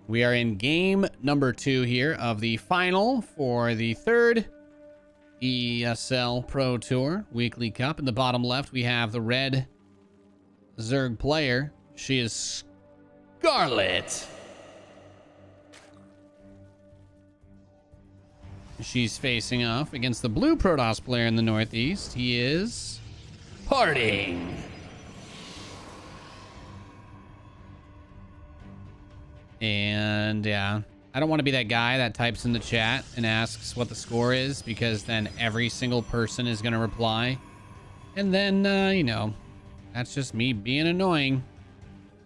We are in game number 2 here of the final for the 3rd ESL Pro Tour Weekly Cup. In the bottom left, we have the red Zerg player. She is Scarlett. She's facing off against the blue Protoss player in the northeast. He is Parting. And yeah, I don't want to be that guy that types in the chat and asks what the score is, because then every single person is going to reply. And then, you know, that's just me being annoying.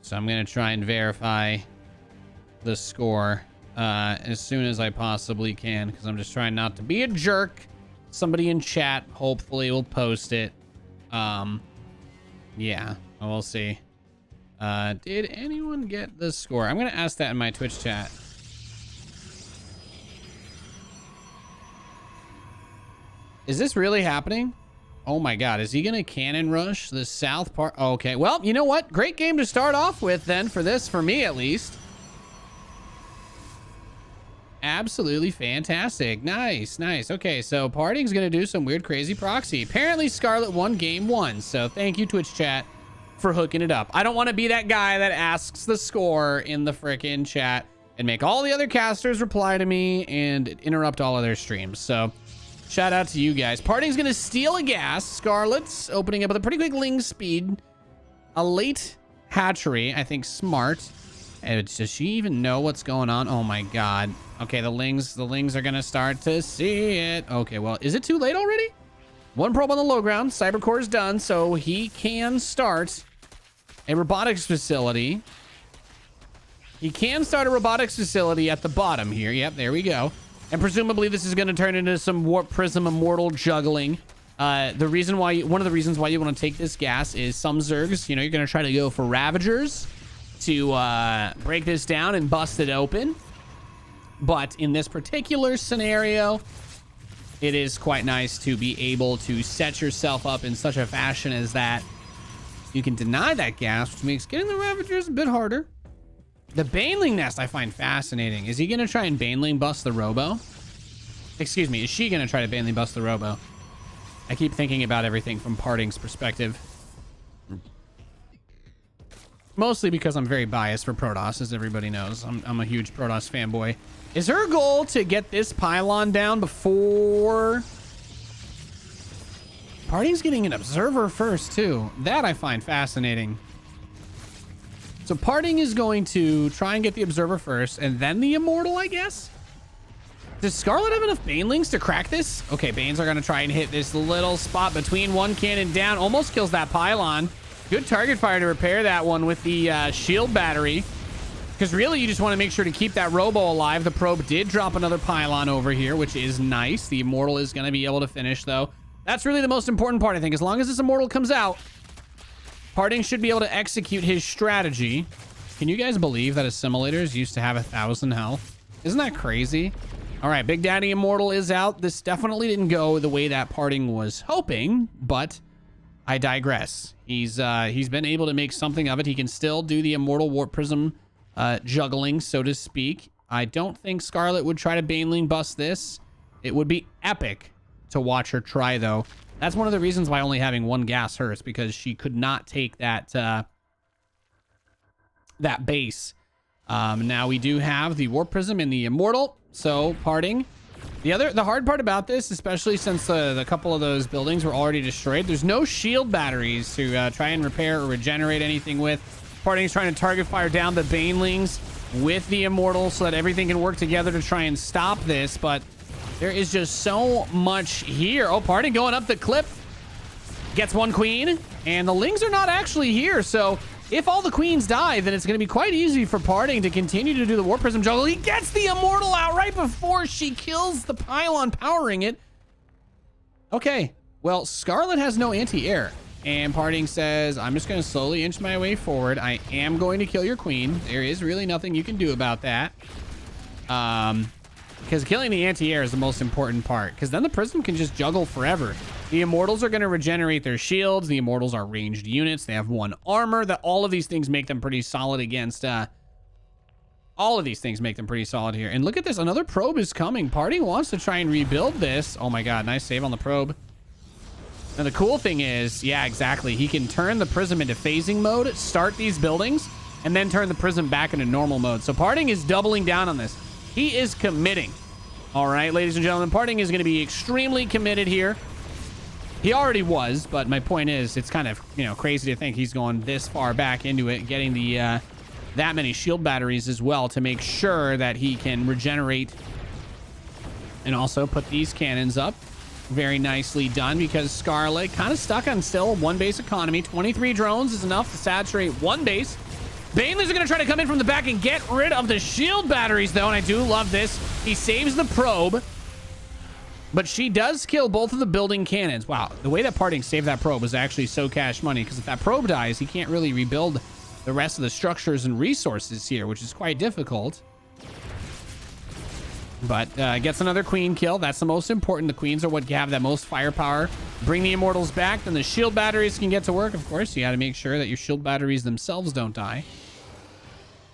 So I'm going to try and verify the score as soon as I possibly can, because I'm just trying not to be a jerk. Somebody in chat hopefully will post it. Yeah, we'll see. Did anyone get the score? I'm going to ask that in my Twitch chat. Is this really happening? Oh my God, is he going to cannon rush the south part? Oh, okay, well, you know what? Great game to start off with then for this, for me at least. Absolutely fantastic. Nice, nice. Okay, so Parting's going to do some weird, crazy proxy. Apparently, Scarlett won game 1, so thank you, Twitch chat, for hooking it up. I don't want to be that guy that asks the score in the frickin' chat and make all the other casters reply to me and interrupt all of their streams. So shout out to you guys. Parting's gonna steal a gas. Scarlett's opening up with a pretty quick ling speed. A late hatchery, I think smart. And does she even know what's going on? Oh my God. Okay, the lings are gonna start to see it. Okay, well, is it too late already? One probe on the low ground. Cybercore is done, so he can start a robotics facility. He can start a robotics facility at the bottom here. Yep, there we go. And presumably this is going to turn into some Warp Prism Immortal juggling. One of the reasons why you want to take this gas is some Zergs, you know, you're going to try to go for Ravagers to break this down and bust it open. But in this particular scenario, it is quite nice to be able to set yourself up in such a fashion as that you can deny that gas, which makes getting the Ravagers a bit harder. The Baneling Nest I find fascinating. Is he going to try and Baneling bust the Robo? Excuse me, is she going to try to Baneling bust the Robo? I keep thinking about everything from Parting's perspective. Mostly because I'm very biased for Protoss, as everybody knows. I'm a huge Protoss fanboy. Is her goal to get this pylon down before... Parting's getting an observer first, too. That I find fascinating. So Parting is going to try and get the observer first, and then the immortal, I guess? Does Scarlett have enough Banelings to crack this? Okay, Banes are going to try and hit this little spot between one cannon down. Almost kills that pylon. Good target fire to repair that one with the shield battery. Because really, you just want to make sure to keep that Robo alive. The probe did drop another pylon over here, which is nice. The immortal is going to be able to finish, though. That's really the most important part, I think. As long as this immortal comes out, Parting should be able to execute his strategy. Can you guys believe that assimilators used to have 1,000 health? Isn't that crazy? All right, Big Daddy Immortal is out. This definitely didn't go the way that Parting was hoping, but I digress. He's been able to make something of it. He can still do the Immortal Warp Prism juggling, so to speak. I don't think Scarlett would try to Baneling bust this. It would be epic to watch her try, though. That's one of the reasons why only having one gas hurts, because she could not take that that base. Now we do have the Warp Prism and the Immortal, so Parting. The hard part about this, especially since the couple of those buildings were already destroyed, there's no shield batteries to try and repair or regenerate anything with. Parting's trying to target fire down the Banelings with the Immortal so that everything can work together to try and stop this, but there is just so much here. Oh, Parting going up the cliff. Gets one queen, and the Lings are not actually here, so if all the queens die, then it's going to be quite easy for Parting to continue to do the Warp Prism juggle. He gets the Immortal out right before she kills the pylon powering it. Okay, well, Scarlett has no anti-air, and Parting says, I'm just going to slowly inch my way forward. I am going to kill your queen. There is really nothing you can do about that. Because killing the anti-air is the most important part, because then the Prism can just juggle forever. The Immortals are going to regenerate their shields. The Immortals are ranged units. They have 1 armor. All of these things make them pretty solid against All of these things make them pretty solid here. And look at this. Another probe is coming. Parting wants to try and rebuild this. Oh my god. Nice save on the probe. And the cool thing is, yeah, exactly. He can turn the prism into phasing mode, start these buildings, and then turn the prism back into normal mode. So Parting is doubling down on this. He is committing. All right, ladies and gentlemen, Parting is going to be extremely committed here. He already was, but my point is, it's kind of, you know, crazy to think he's going this far back into it, getting the that many shield batteries as well to make sure that he can regenerate and also put these cannons up. Very nicely done, because Scarlett kind of stuck on still one base economy. 23 drones is enough to saturate one base. Banelis are going to try to come in from the back and get rid of the shield batteries, though, and I do love this. He saves the probe, but she does kill both of the building cannons. Wow, the way that Parting saved that probe was actually so cash money, because if that probe dies, he can't really rebuild the rest of the structures and resources here, which is quite difficult. But gets another queen kill. That's the most important. The queens are what have that most firepower. Bring the immortals back, then the shield batteries can get to work. Of course, you got to make sure that your shield batteries themselves don't die.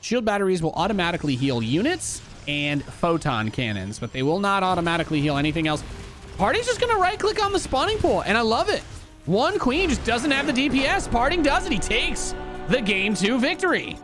Shield batteries will automatically heal units and photon cannons, but they will not automatically heal anything else. Parting's just gonna right click on the spawning pool, and I love it. One queen just doesn't have the DPS. Parting does it. He takes the game 2 victory.